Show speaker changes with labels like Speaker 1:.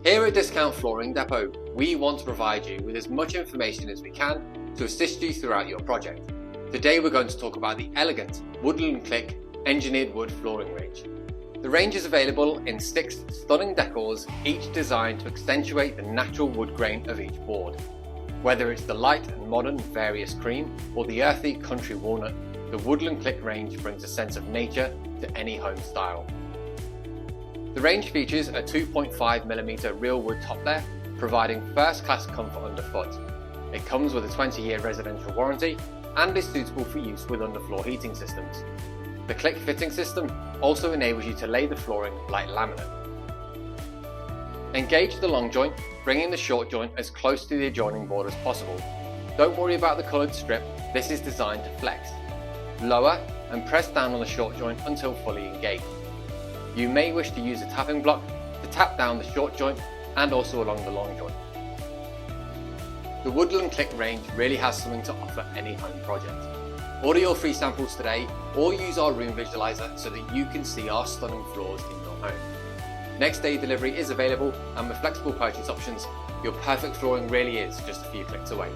Speaker 1: Here at Discount Flooring Depot, we want to provide you with as much information as we can to assist you throughout your project. Today we're going to talk about the elegant Woodland Click engineered wood flooring range. The range is available in 6 stunning decors, each designed to accentuate the natural wood grain of each board. Whether it's the light and modern various cream or the earthy country walnut, the Woodland Click range brings a sense of nature to any home style. The range features a 2.5mm real wood top layer, providing first-class comfort underfoot. It comes with a 20-year residential warranty and is suitable for use with underfloor heating systems. The Click fitting system also enables you to lay the flooring like laminate. Engage the long joint, bringing the short joint as close to the adjoining board as possible. Don't worry about the coloured strip, this is designed to flex. Lower and press down on the short joint until fully engaged. You may wish to use a tapping block to tap down the short joint and also along the long joint. The Woodland Click range really has something to offer any home project. Order your free samples today or use our room visualizer so that you can see our stunning floors in your home. Next day delivery is available, and with flexible purchase options, your perfect flooring really is just a few clicks away.